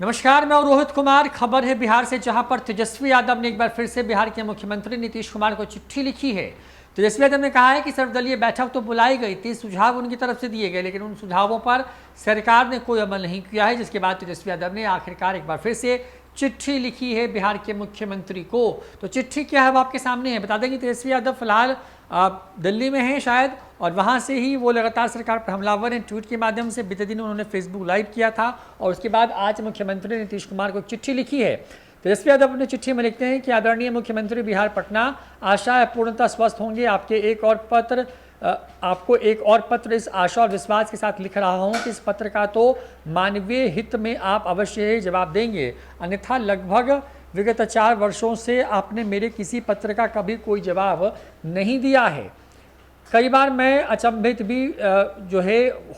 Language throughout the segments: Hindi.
नमस्कार, मैं रोहित कुमार। खबर है बिहार से, जहां पर तेजस्वी यादव ने एक बार फिर से बिहार के मुख्यमंत्री नीतीश कुमार को चिट्ठी लिखी है। तेजस्वी यादव ने कहा है कि सर्वदलीय बैठक तो बुलाई गई थी, सुझाव उनकी तरफ से दिए गए, लेकिन उन सुझावों पर सरकार ने कोई अमल नहीं किया है, जिसके बाद तेजस्वी यादव ने आखिरकार एक बार फिर से चिट्ठी लिखी है बिहार के मुख्यमंत्री को। तो चिट्ठी क्या है वो आपके सामने है। बता दें कि तेजस्वी यादव फिलहाल दिल्ली में हैं शायद, और वहाँ से ही वो लगातार सरकार पर हमलावर हैं। ट्वीट के माध्यम से बीते दिन उन्होंने फेसबुक लाइव किया था, और उसके बाद आज मुख्यमंत्री नीतीश कुमार को एक चिट्ठी लिखी है। तेजस्वी यादव अपनी चिट्ठी में लिखते हैं कि आदरणीय मुख्यमंत्री बिहार पटना, आशा है पूर्णतः स्वस्थ होंगे। आपको एक और पत्र इस आशा और विश्वास के साथ लिख रहा हूं कि इस पत्र का तो मानवीय हित में आप अवश्य ही जवाब देंगे, अन्यथा लगभग विगत 4 वर्षों से आपने मेरे किसी पत्र का कभी कोई जवाब नहीं दिया है। कई बार मैं अचंभित भी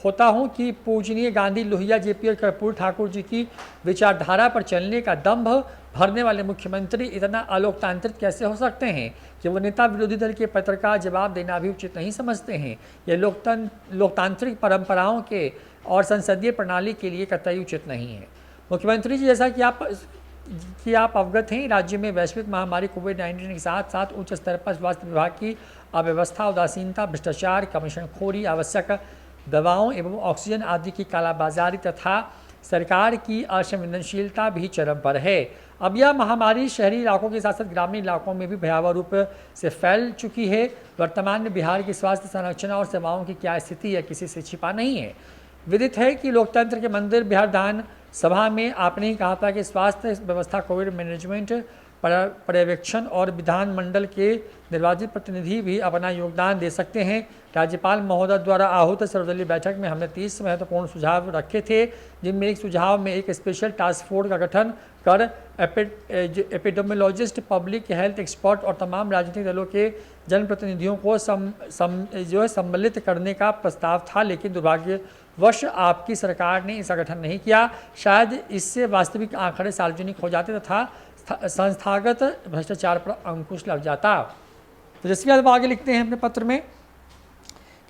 होता हूं कि पूजनीय गांधी, लोहिया, जेपी और कर्पूरी ठाकुर जी की विचारधारा पर चलने का दंभ भरने वाले मुख्यमंत्री इतना अलोकतांत्रिक कैसे हो सकते हैं कि वो नेता विरोधी दल के पत्र का जवाब देना भी उचित नहीं समझते हैं। यह लोकतांत्रिक परंपराओं के और संसदीय प्रणाली के लिए कतई उचित नहीं है। मुख्यमंत्री जी, जैसा कि आप अवगत हैं, राज्य में वैश्विक महामारी कोविड-19 के साथ साथ उच्च स्तर पर स्वास्थ्य विभाग की अव्यवस्था, उदासीनता, भ्रष्टाचार, कमीशनखोरी, आवश्यक दवाओं एवं ऑक्सीजन आदि की कालाबाजारी तथा सरकार की असंवेदनशीलता भी चरम पर है। अब यह महामारी शहरी इलाकों के साथ साथ ग्रामीण इलाकों में भी भयावह रूप से फैल चुकी है। वर्तमान में बिहार की स्वास्थ्य संरक्षण और सेवाओं की क्या स्थिति है, किसी से छिपा नहीं है। विदित है कि लोकतंत्र के मंदिर बिहार विधान सभा में आपने ही कहा था कि स्वास्थ्य व्यवस्था, कोविड मैनेजमेंट, पर्यवेक्षण और विधानमंडल के निर्वाचित प्रतिनिधि भी अपना योगदान दे सकते हैं। राज्यपाल महोदय द्वारा आहूत सर्वदलीय बैठक में हमने 30 महत्वपूर्ण सुझाव रखे थे, जिनमें एक सुझाव में एक स्पेशल टास्क फोर्स का गठन कर एपिडेमियोलॉजिस्ट, पब्लिक हेल्थ एक्सपर्ट और तमाम राजनीतिक दलों के जनप्रतिनिधियों को सम्मिलित करने का प्रस्ताव था, लेकिन दुर्भाग्यवश आपकी सरकार ने इसका गठन नहीं किया। शायद इससे वास्तविक आंकड़े सार्वजनिक हो जाते तथा संस्थागत भ्रष्टाचार पर अंकुश लग जाता। तेजस्वी यादव आगे लिखते हैं अपने पत्र में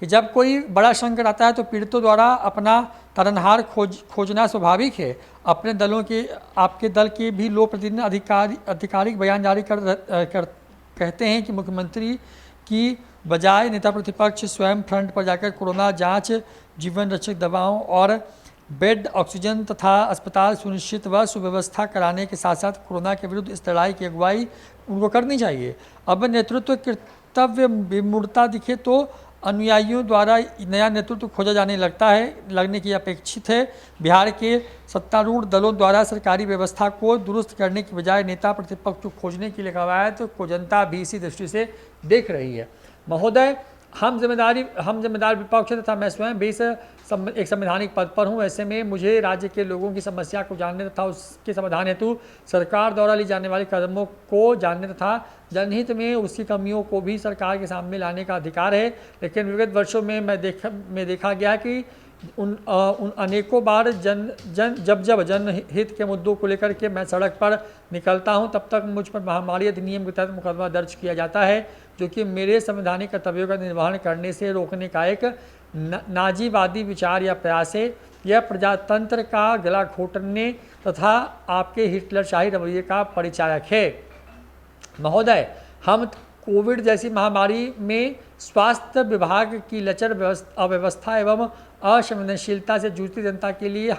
कि जब कोई बड़ा संकट आता है तो पीड़ितों द्वारा अपना तारनहार खोजना स्वाभाविक है। आपके दल के भी लोक प्रतिनिधि आधिकारिक बयान जारी कर कहते हैं कि मुख्यमंत्री की बजाय नेता प्रतिपक्ष स्वयं फ्रंट पर जाकर कोरोना जांच, जीवन रक्षक दवाओं और बेड, ऑक्सीजन तथा अस्पताल सुनिश्चित व सुव्यवस्था कराने के साथ साथ कोरोना के विरुद्ध इस लड़ाई की अगुवाई उनको करनी चाहिए। अब नेतृत्व कर्तव्य विमूढ़ता दिखे तो अनुयायियों द्वारा नया नेतृत्व खोजा लगने की अपेक्षित है। बिहार के सत्तारूढ़ दलों द्वारा सरकारी व्यवस्था को दुरुस्त करने की बजाय नेता प्रतिपक्ष को खोजने की कवायद को जनता भी इसी दृष्टि से देख रही है। महोदय, हम जिम्मेदार विपक्ष तथा मैं स्वयं भी एक संवैधानिक पद पर हूँ। ऐसे में मुझे राज्य के लोगों की समस्या को जानने तथा उसके समाधान हेतु सरकार द्वारा ली जाने वाले कदमों को जानने तथा जनहित में उसकी कमियों को भी सरकार के सामने लाने का अधिकार है। लेकिन विगत वर्षों में देखा गया कि उन अनेकों बार जब जनहित के मुद्दों को लेकर के मैं सड़क पर निकलता हूं, तब तक मुझ पर महामारी अधिनियम के तहत मुकदमा दर्ज किया जाता है, जो कि मेरे संवैधानिक कर्तव्यों का निर्वहन करने से रोकने का एक नाजीवादी विचार या प्रयास है। यह प्रजातंत्र का गला घोटने तथा आपके हिटलरशाही रवैये का परिचायक है। महोदय, हम कोविड जैसी महामारी में स्वास्थ्य विभाग की लचर अव्यवस्था एवं असंवेदनशीलता से जूझती जनता के लिए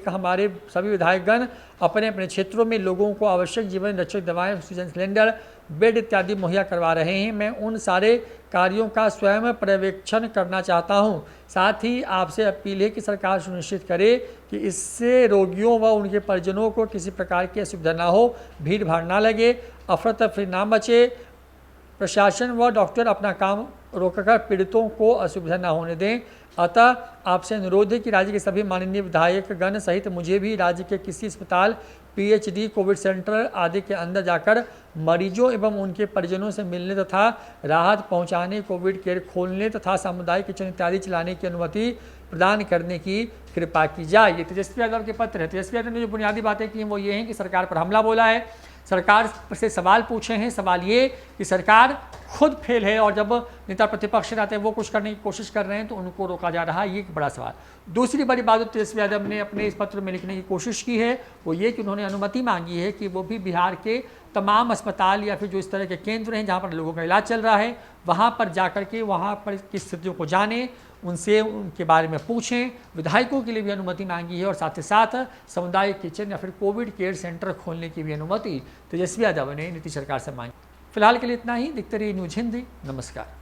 हमारे सभी विधायकगण अपने अपने क्षेत्रों में लोगों को आवश्यक जीवन रक्षक दवाएं, ऑक्सीजन सिलेंडर, बेड इत्यादि मुहैया करवा रहे हैं। मैं उन सारे कार्यों का स्वयं पर्यवेक्षण करना चाहता हूं। साथ ही आपसे अपील है कि सरकार सुनिश्चित करे कि इससे रोगियों व उनके परिजनों को किसी प्रकार की असुविधा ना हो, भीड़ भाड़ ना लगे, अफरा तफरी ना मचे, प्रशासन व डॉक्टर अपना काम रोककर पीड़ितों को असुविधा न होने दें। अतः आपसे अनुरोध है कि राज्य के सभी माननीय विधायक गण सहित मुझे भी राज्य के किसी अस्पताल, पीएचडी, कोविड सेंटर आदि के अंदर जाकर मरीजों एवं उनके परिजनों से मिलने तथा राहत पहुंचाने, कोविड केयर खोलने तथा सामुदायिक किचन इत्यादि चलाने की अनुमति प्रदान करने की कृपा की जाए। ये तेजस्वी यादव के पत्र है। तेजस्वी यादव ने जो बुनियादी बातें की वो ये हैं कि सरकार पर हमला बोला है, सरकार से सवाल पूछे हैं। सवाल ये कि सरकार खुद फेल है और जब नेता प्रतिपक्ष रहते हैं वो कुछ करने की कोशिश कर रहे हैं तो उनको रोका जा रहा है, ये एक बड़ा सवाल। दूसरी बड़ी बात तेजस्वी यादव ने अपने इस पत्र में लिखने की कोशिश की है वो ये कि उन्होंने अनुमति मांगी है कि वो भी बिहार के तमाम अस्पताल या फिर जो इस तरह के केंद्र हैं जहाँ पर लोगों का इलाज चल रहा है वहाँ पर जाकर के वहाँ पर की स्थितियों को जानें, उनसे उनके बारे में पूछें। विधायकों के लिए भी अनुमति मांगी है और साथ ही साथ सामुदायिक किचन या फिर कोविड केयर सेंटर खोलने की भी अनुमति तेजस्वी यादव ने नीतीश सरकार से मांगी। फिलहाल के लिए इतना ही। देखते रहिए न्यूज़ हिंदी। नमस्कार।